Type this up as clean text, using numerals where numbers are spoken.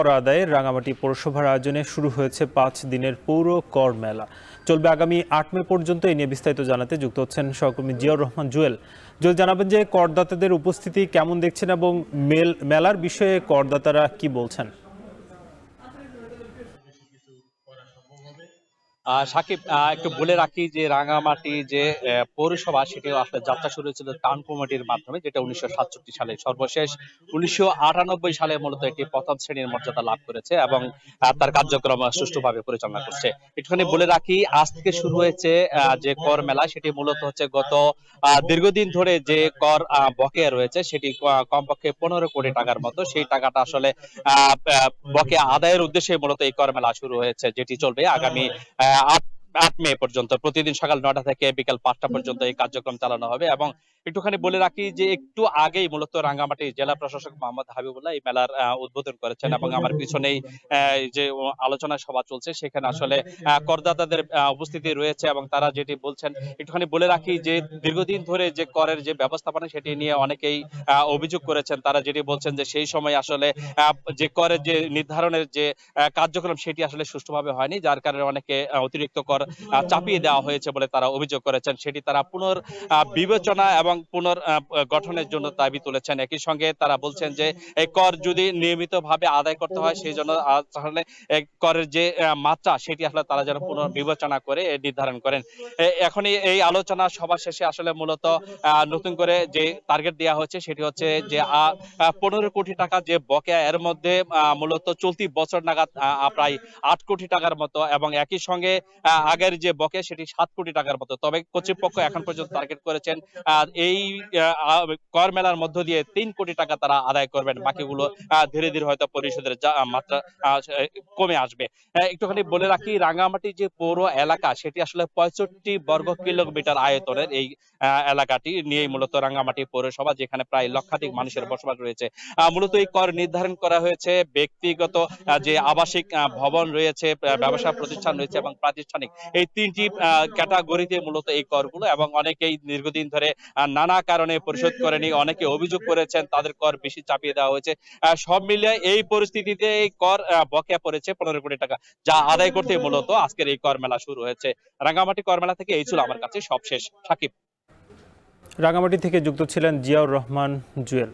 কর আদায়ে রাঙামাটি পৌরসভার আয়োজনে শুরু হয়েছে ৫ দিনের পৌর কর মেলা। চলবে আগামী ৮ মে পর্যন্ত। এই নিয়ে বিস্তারিত জানাতে যুক্ত হচ্ছেন সহকর্মী জিয়াউর রহমান জুয়েল। জুয়েল, জানাবেন যে করদাতাদের উপস্থিতি কেমন দেখছেন এবং মেলার বিষয়ে করদাতারা কি বলছেন? সাকিব, একটু বলে রাখি যে রাঙামাটি যে পৌরসভা সেটিও আসলে যাত্রা শুরু হয়েছিল টাউন কমিটির মাধ্যমে, যেটা ১৯৬৭ সালে সর্বশেষ ১৯৯৮ সালে মূলত এটি প্রথম শ্রেণীর মর্যাদা লাভ করেছে এবং তার কার্যক্রম সুষ্ঠুভাবে পরিচালনা করছে। একটুখানি বলে রাখি, আজ থেকে শুরু হয়েছে যে কর মেলা, সেটি মূলত হচ্ছে গত দীর্ঘদিন ধরে যে কর বকেয়া রয়েছে সেটি কমপক্ষে ১৫ কোটি টাকার মতো। সেই টাকাটা আসলে বকেয়া আদায়ের উদ্দেশ্যে মূলত এই কর মেলা শুরু হয়েছে, যেটি চলবে আগামী ৮ মে পর্যন্ত। প্রতিদিন সকাল ৯টা থেকে বিকাল ৫টা পর্যন্ত এই কার্যক্রম চালানো হবে। এবং একটুখানি বলে রাখি যে একটু আগেই মূলত রাঙ্গামাটি জেলা প্রশাসক মোহাম্মদ হাবিবুল্লাহ এই মেলার উদ্বোধন করেছেন এবং আমার পিছনেই যে আলোচনা সভা চলছে সেখানে আসলে করদাতাদের উপস্থিতি রয়েছে এবং তারা যেটি বলছেন, একটুখানি বলে রাখি যে দীর্ঘদিন ধরে যে করের যে ব্যবস্থাপনা সেটি নিয়ে অনেকেই অভিযোগ করেছেন। তারা যেটি বলছেন যে সেই সময় আসলে যে করের যে নির্ধারণের যে কার্যক্রম সেটি আসলে সুষ্ঠুভাবে হয়নি, যার কারণে অনেকে অতিরিক্ত কর চাপিয়ে দেওয়া হয়েছে বলে তারা অভিযোগ করেছেন। সেটি তারা পুনর বিবেচনা এবং পুনর গঠনের জন্য দাবি তুলেছেন। একই সঙ্গে তারা বলছেন যে এই কর যদি নিয়মিতভাবে আদায় করতে হয় সেই জন্য তাহলে করের যে মাত্রা সেটি আসলে তারা যেন পুনর বিবেচনা করে নির্ধারণ করেন। এখনই এই আলোচনা সভা শেষে আসলে মূলত নতুন করে যে টার্গেট দেওয়া হচ্ছে সেটি হচ্ছে যে ১৫ কোটি টাকা যে বকেয়া, এর মধ্যে মূলত চলতি বছর নাগাদ প্রায় ৮ কোটি টাকার মতো এবং একই সঙ্গে আগের যে বকেয়া সেটি ৭ কোটি টাকার মতো। তবে কর্তৃপক্ষ এখন পর্যন্ত টার্গেট করেছেন এই কর মেলার মধ্য দিয়ে ৩ কোটি টাকা তারা আদায় করবেন। বাকিগুলো ধীরে ধীরে হয়তো পরিশোধের মাত্রা কমে আসবে। একটুখানি বলে রাখি, রাঙ্গামাটি যে পৌর এলাকা সেটি আসলে ৬৫ বর্গ কিলোমিটার আয়তনের এই এলাকাটি নিয়েই মূলত রাঙ্গামাটি পৌরসভা, যেখানে প্রায় লক্ষাধিক মানুষের বসবাস রয়েছে। মূলত এই কর নির্ধারণ করা হয়েছে ব্যক্তিগত যে আবাসিক ভবন রয়েছে, ব্যবসা প্রতিষ্ঠান রয়েছে এবং প্রাতিষ্ঠানিক, এই ৩টি ক্যাটাগরিতে মূলত এই করগুলো। এবং অনেকেই দীর্ঘদিন ধরে নানা কারণে পরিশোধ করেনি, অনেকে অভিযোগ করেছেন তাদের কর বেশি চাপিয়ে দেওয়া হয়েছে। সব মিলিয়ে এই পরিস্থিতিতে এই কর বকেয়া পড়েছে ১৫ কোটি টাকা, যা আদায় করতে মূলত আজকের এই কর মেলা শুরু হয়েছে। রাঙ্গামাটি কর মেলা থেকে এই ছিল আমার কাছে সবশেষ। সাকিব। রাঙামাটি থেকে যুক্ত ছিলেন জিয়াউর রহমান জুয়েল।